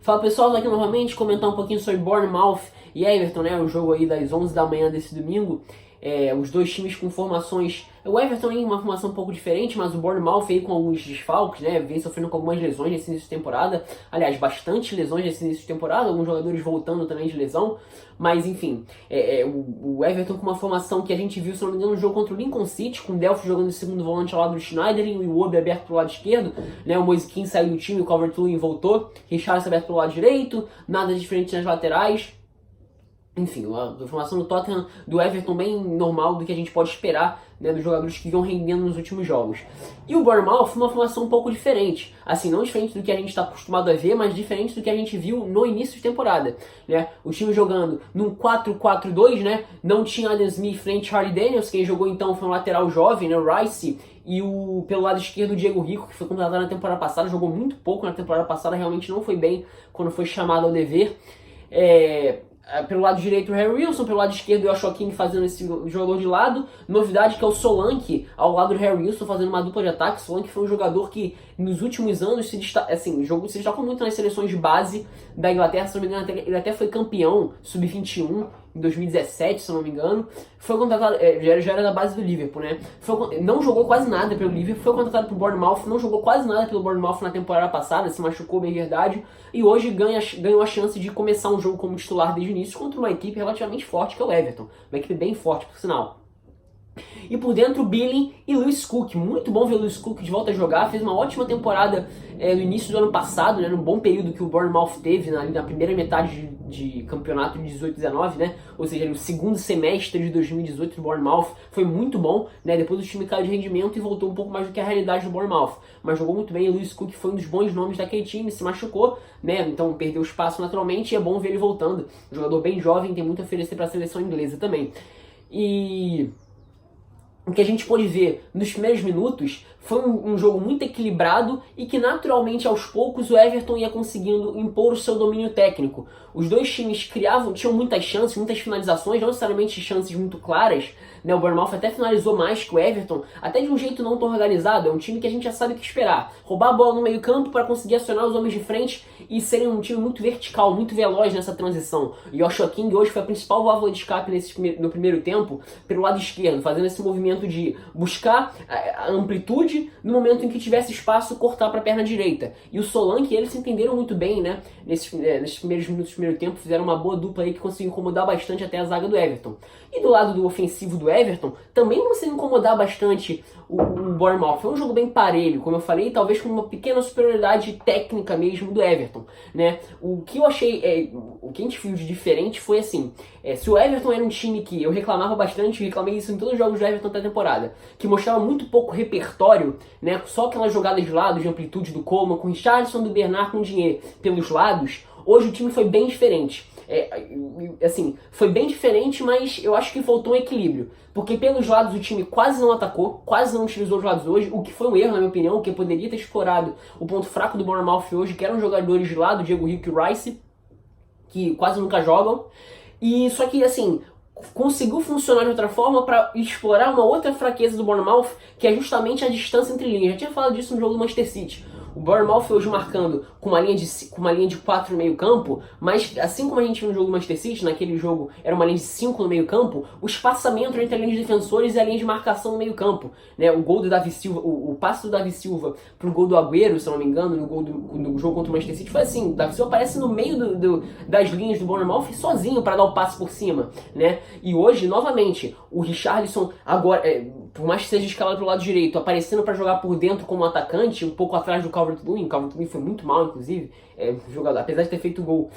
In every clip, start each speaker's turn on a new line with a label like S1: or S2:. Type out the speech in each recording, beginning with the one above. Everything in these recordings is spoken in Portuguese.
S1: Fala pessoal, tô aqui novamente comentar um pouquinho sobre Bournemouth e Everton, né? O jogo aí das 11 da manhã desse domingo. Os dois times com formações. O Everton em uma formação um pouco diferente, mas o Bournemouth aí com alguns desfalques, né? Vem sofrendo com algumas lesões nesse início de temporada. Aliás, bastante lesões nesse início de temporada, alguns jogadores voltando também de lesão. Mas enfim, o Everton com uma formação que a gente viu, se não me engano, no jogo contra o Lincoln City, com o Delphi jogando de segundo volante ao lado do Schneider e o Iwobi aberto pro lado esquerdo, né? O Moise Kean saiu do time, o Calvert-Lewin voltou, Richarlison aberto pro lado direito, nada diferente nas laterais. Enfim, a formação do Tottenham, do Everton bem normal do que a gente pode esperar, né, dos jogadores que vinham rendendo nos últimos jogos. E o Bournemouth, uma formação um pouco diferente. Assim, não diferente do que a gente está acostumado a ver, mas diferente do que a gente viu no início de temporada. Né? O time jogando num 4-4-2, né? Não tinha Adam Smith frente a Harry Daniels, quem jogou então foi um lateral jovem, né, o Rice, e pelo lado esquerdo o Diego Rico, que foi contratado na temporada passada, jogou muito pouco na temporada passada, realmente não foi bem quando foi chamado ao dever. Pelo lado direito o Harry Wilson, pelo lado esquerdo o Joshua King fazendo esse jogador de lado. Novidade que é o Solanke ao lado do Harry Wilson fazendo uma dupla de ataque. Solanke foi um jogador que nos últimos anos se destacou muito nas seleções de base da Inglaterra. Se não me engano, ele até foi campeão sub-21 em 2017, se não me engano. Foi contratado, já era da base do Liverpool, né? Não jogou quase nada pelo Liverpool, foi contratado pro Bournemouth, não jogou quase nada pelo Bournemouth na temporada passada, se machucou bem verdade, e hoje ganhou a chance de começar um jogo como titular desde o início contra uma equipe relativamente forte, que é o Everton. Uma equipe bem forte, por sinal. E por dentro, Billing e Lewis Cook. Muito bom ver o Lewis Cook de volta a jogar. Fez uma ótima temporada no início do ano passado, né, no bom período que o Bournemouth teve na primeira metade de campeonato de 18-19, né? Ou seja, no segundo semestre de 2018 do Bournemouth. Foi muito bom, né? Depois o time caiu de rendimento e voltou um pouco mais do que a realidade do Bournemouth. Mas jogou muito bem. O Lewis Cook foi um dos bons nomes daquele time, se machucou, né? Então perdeu espaço naturalmente e é bom ver ele voltando. Um jogador bem jovem, tem muito a oferecer para a seleção inglesa também. E o que a gente pôde ver nos primeiros minutos foi um jogo muito equilibrado e que naturalmente aos poucos o Everton ia conseguindo impor o seu domínio técnico. Os dois times tinham muitas chances, muitas finalizações, não necessariamente chances muito claras, né? O Bournemouth até finalizou mais que o Everton, até de um jeito não tão organizado. É um time que a gente já sabe o que esperar. Roubar a bola no meio campo para conseguir acionar os homens de frente e serem um time muito vertical, muito veloz nessa transição. E o Joshua King hoje foi a principal válvula de escape no primeiro tempo, pelo lado esquerdo, fazendo esse movimento de buscar a amplitude no momento em que tivesse espaço, cortar para a perna direita. E o Solanke e eles se entenderam muito bem, né? Nesses primeiros minutos do primeiro tempo, fizeram uma boa dupla aí que conseguiu incomodar bastante até a zaga do Everton. E do lado do ofensivo do Everton, também conseguiu incomodar bastante o Bournemouth. Foi um jogo bem parelho, como eu falei, talvez com uma pequena superioridade técnica mesmo do Everton, né? O que eu achei, o que a gente viu de diferente foi assim, se o Everton era um time que eu reclamava bastante, reclamei isso em todos os jogos do Everton da temporada, que mostrava muito pouco repertório, né? Só aquelas jogadas de lado, de amplitude do Coleman, com o Richarlison, do Bernard, com o Digne pelos lados, hoje o time foi bem diferente. Foi bem diferente, mas eu acho que faltou um equilíbrio. Porque pelos lados o time quase não atacou, quase não utilizou os lados hoje, o que foi um erro, na minha opinião, que poderia ter explorado o ponto fraco do Bournemouth hoje, que eram jogadores de lado, Diego Rico e Rice, que quase nunca jogam. E só que, assim, conseguiu funcionar de outra forma para explorar uma outra fraqueza do Bournemouth, que é justamente a distância entre linhas. Já tinha falado disso no jogo do Manchester City. O Bournemouth hoje marcando com uma linha de 4 no meio campo, mas assim como a gente viu no jogo do Manchester City, naquele jogo era uma linha de 5 no meio campo, o espaçamento entre a linha de defensores e a linha de marcação no meio campo, né? O gol do Davi Silva, o passe do Davi Silva pro gol do Agüero, se eu não me engano, no jogo contra o Manchester City, foi assim, o Davi Silva aparece no meio das linhas do Bournemouth sozinho para dar o passe por cima, né? E hoje, novamente, o Richarlison agora, por mais que seja escalado pro lado direito, aparecendo para jogar por dentro como atacante, um pouco atrás do Calvert-Lewin. O Calvert-Lewin foi muito mal, inclusive, jogador, apesar de ter feito gol,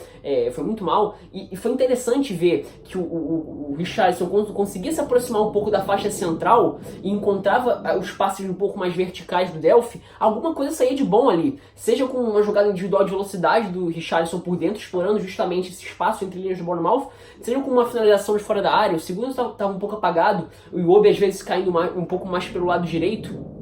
S1: foi muito mal. E foi interessante ver que o Richarlison, quando conseguia se aproximar um pouco da faixa central e encontrava os passes um pouco mais verticais do Delphi, alguma coisa saía de bom ali. Seja com uma jogada individual de velocidade do Richarlison por dentro, explorando justamente esse espaço entre linhas do Bournemouth, seja com uma finalização de fora da área. O segundo estava um pouco apagado, o Iwobi às vezes caindo um pouco mais pelo lado direito,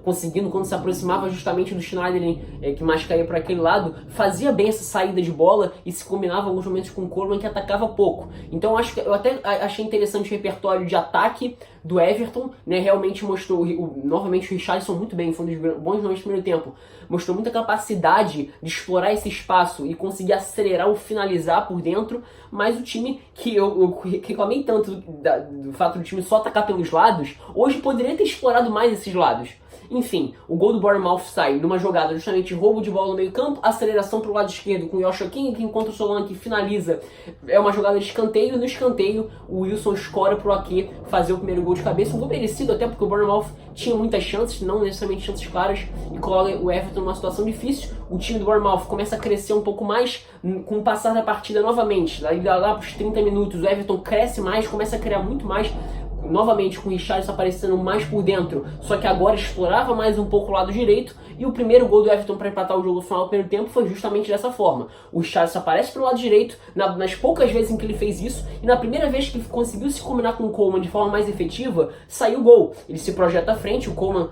S1: conseguindo, quando se aproximava justamente do Schneiderlin, que mais caía para aquele lado, fazia bem essa saída de bola e se combinava em alguns momentos com o Coleman, que atacava pouco. Então eu até achei interessante o repertório de ataque do Everton, né? Realmente mostrou, novamente o Richarlison muito bem, foi um dos bons nomes do primeiro tempo, mostrou muita capacidade de explorar esse espaço e conseguir acelerar ou finalizar por dentro, mas o time que eu reclamei tanto do fato do time só atacar pelos lados, hoje poderia ter explorado mais esses lados. Enfim, o gol do Bournemouth sai numa jogada justamente roubo de bola no meio campo, aceleração para o lado esquerdo com o Joshua King, que enquanto o Solanke finaliza, é uma jogada de escanteio, e no escanteio o Wilson escora para o Ake fazer o primeiro gol de cabeça, um gol merecido até porque o Bournemouth tinha muitas chances, não necessariamente chances claras, e coloca o Everton numa situação difícil. O time do Bournemouth começa a crescer um pouco mais com o passar da partida novamente, lá para os 30 minutos o Everton cresce mais, começa a criar muito mais, novamente com o Richarlison aparecendo mais por dentro, só que agora explorava mais um pouco o lado direito, e o primeiro gol do Everton para empatar o jogo no final do primeiro tempo foi justamente dessa forma. O Richarlison aparece pelo lado direito, nas poucas vezes em que ele fez isso, e na primeira vez que ele conseguiu se combinar com o Coleman de forma mais efetiva, saiu o gol. Ele se projeta à frente, o Coleman,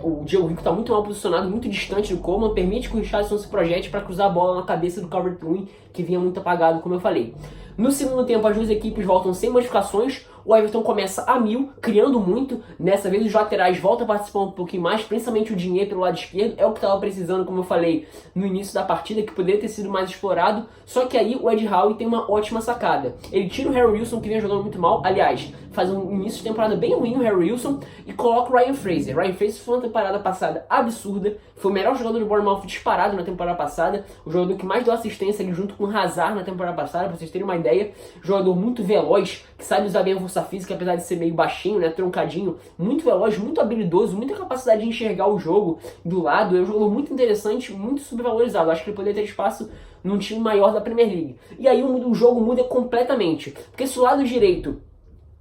S1: o Diego Rico está muito mal posicionado, muito distante do Coleman, permite que o Richarlison se projete para cruzar a bola na cabeça do Calvert-Lewin, que vinha muito apagado, como eu falei. No segundo tempo, as duas equipes voltam sem modificações, o Everton começa a 1000, criando muito, dessa vez os laterais voltam a participar um pouquinho mais, principalmente o Digne pelo lado esquerdo, é o que estava precisando, como eu falei, no início da partida, que poderia ter sido mais explorado, só que aí o Ed Howe tem uma ótima sacada. Ele tira o Harry Wilson, que vinha jogando muito mal, aliás, faz um início de temporada bem ruim o Harry Wilson, e coloca o Ryan Fraser. Ryan Fraser foi uma temporada passada absurda, foi o melhor jogador do Bournemouth disparado na temporada passada, o jogador que mais deu assistência ali junto com o Hazard na temporada passada, pra vocês terem uma ideia, jogador muito veloz, que sabe usar bem a força física, apesar de ser meio baixinho, né, troncadinho, muito veloz, muito habilidoso, muita capacidade de enxergar o jogo do lado, é um jogador muito interessante, muito subvalorizado, acho que ele poderia ter espaço num time maior da Premier League. E aí o jogo muda completamente, porque se o lado direito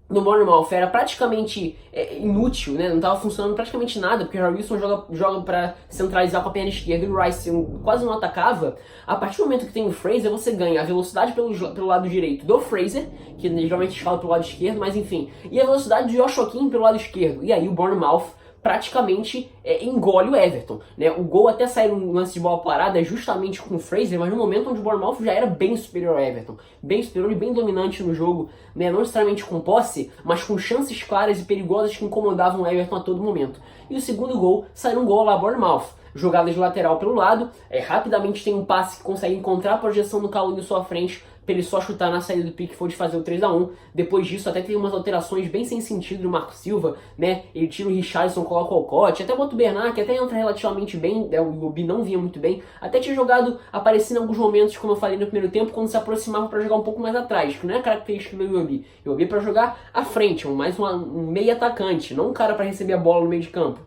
S1: no Bournemouth era praticamente inútil, né? Não estava funcionando praticamente nada, porque o Harry Wilson joga para centralizar com a perna esquerda e o Rice quase não atacava. A partir do momento que tem o Fraser, você ganha a velocidade pelo lado direito do Fraser, que geralmente escala pelo lado esquerdo, mas enfim, e a velocidade do Joshua King pelo lado esquerdo. E aí o Bournemouth praticamente engole o Everton, né? O gol até saiu um lance de bola parada justamente com o Fraser, mas no momento onde o Bournemouth já era bem superior ao Everton, bem superior e bem dominante no jogo, né? Não necessariamente com posse, mas com chances claras e perigosas que incomodavam o Everton a todo momento. E o segundo gol saiu um gol lá Bournemouth, jogada de lateral pelo lado, rapidamente tem um passe que consegue encontrar a projeção do Calum em sua frente, para ele só chutar na saída do Pickford fazer o 3-1. Depois disso até teve umas alterações bem sem sentido do Marco Silva, né? Ele tira o Richarlison, coloca o Alcott, até bota o Bernard, que até entra relativamente bem, né? O Iwobi não vinha muito bem, até tinha jogado, aparecendo em alguns momentos, como eu falei no primeiro tempo, quando se aproximava para jogar um pouco mais atrás, que não é característica do Iwobi. Iwobi é para jogar à frente, mais um meio atacante, não um cara para receber a bola no meio de campo.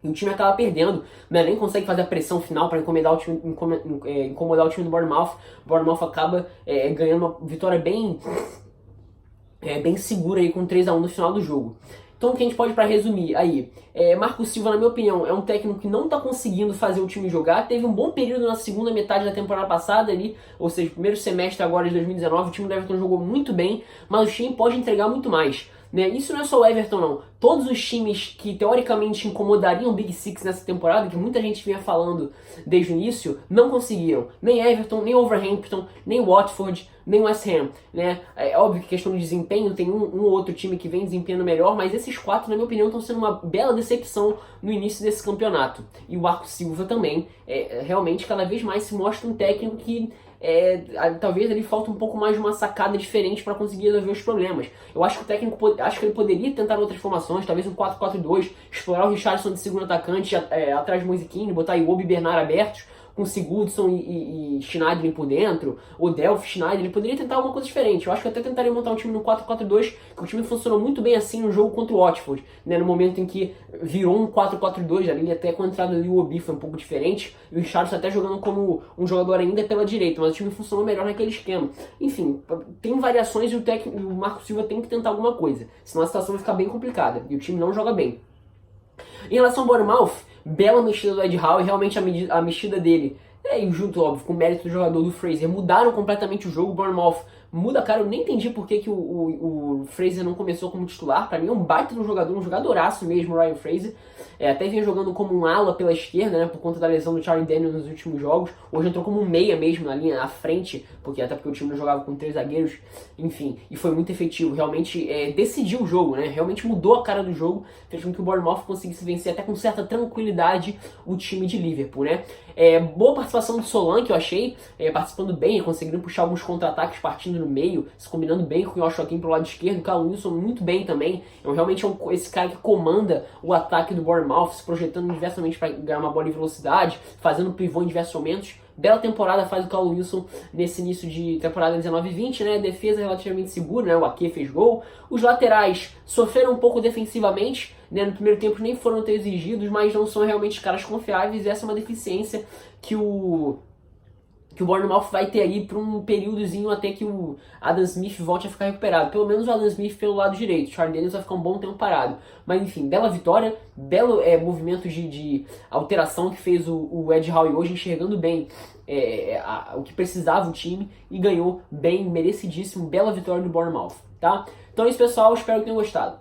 S1: E o time acaba perdendo, né? Nem consegue fazer a pressão final para incomodar o time do Bournemouth. O Bournemouth acaba ganhando uma vitória bem segura aí com 3-1 no final do jogo. Então o que a gente pode, para resumir aí, Marco Silva, na minha opinião, é um técnico que não está conseguindo fazer o time jogar. Teve um bom período na segunda metade da temporada passada ali, ou seja, primeiro semestre agora de 2019, o time do Everton jogou muito bem, mas o time pode entregar muito mais. Né? Isso não é só o Everton, não. Todos os times que teoricamente incomodariam o Big Six nessa temporada, que muita gente vinha falando desde o início, não conseguiram. Nem Everton, nem Wolverhampton, nem Watford, nem West Ham. Né? É óbvio que questão de desempenho, tem um ou outro time que vem desempenhando melhor, mas esses quatro, na minha opinião, estão sendo uma bela decepção no início desse campeonato. E o Marco Silva também, realmente, cada vez mais se mostra um técnico que talvez ele falta um pouco mais de uma sacada diferente para conseguir resolver os problemas. Eu acho que o técnico ele poderia tentar outras formações, talvez um 4-4-2, explorar o Richarlison de segundo atacante atrás de Moisiquinho, botar Iwobi e Bernard abertos, com Sigurdsson e Schneiderlin por dentro, o Delph, Schneider, ele poderia tentar alguma coisa diferente. Eu acho que eu até tentaria montar um time no 4-4-2, que o time funcionou muito bem assim no jogo contra o Watford, né, no momento em que virou um 4-4-2, ali até com a entrada do Iwobi foi um pouco diferente, e o Richarlison até jogando como um jogador ainda pela direita, mas o time funcionou melhor naquele esquema. Enfim, tem variações e o Marco Silva tem que tentar alguma coisa, senão a situação vai ficar bem complicada, e o time não joga bem. Em relação ao Bournemouth, bela mexida do Ed Howe, realmente a mexida dele, e junto, óbvio, com o mérito do jogador do Fraser, mudaram completamente o jogo. O Bournemouth muda, cara. Eu nem entendi por que o Fraser não começou como titular. Pra mim é um baita de um jogador, um jogadoraço mesmo, o Ryan Fraser. Até vinha jogando como um ala pela esquerda, né, por conta da lesão do Charlie Daniels nos últimos jogos. Hoje entrou como um meia mesmo na linha, à frente, até porque o time não jogava com 3 zagueiros. Enfim, e foi muito efetivo. Realmente decidiu o jogo, né? Realmente mudou a cara do jogo. Fez com que o Bournemouth conseguisse vencer até com certa tranquilidade o time de Liverpool, né? Boa participação do Solanke, eu achei, participando bem, conseguindo puxar alguns contra-ataques partindo no meio, se combinando bem com o Joaquim pro lado esquerdo, o Callum Wilson muito bem também. Realmente esse cara que comanda o ataque do Bournemouth, se projetando diversamente para ganhar uma bola em velocidade, fazendo pivô em diversos momentos. Bela temporada faz o Callum Wilson nesse início de temporada 19-20, né? Defesa relativamente segura, né? O Ake fez gol. Os laterais sofreram um pouco defensivamente, né? No primeiro tempo nem foram tão exigidos, mas não são realmente caras confiáveis. E essa é uma deficiência que o Bournemouth vai ter aí por um períodozinho até que o Adam Smith volte a ficar recuperado. Pelo menos o Adam Smith pelo lado direito. O Charlie Daniels vai ficar um bom tempo parado. Mas enfim, bela vitória, belo movimento de alteração que fez o Ed Howe hoje, enxergando bem o que precisava o time e ganhou bem, merecidíssimo, bela vitória do Bournemouth, tá? Então é isso, pessoal, espero que tenham gostado.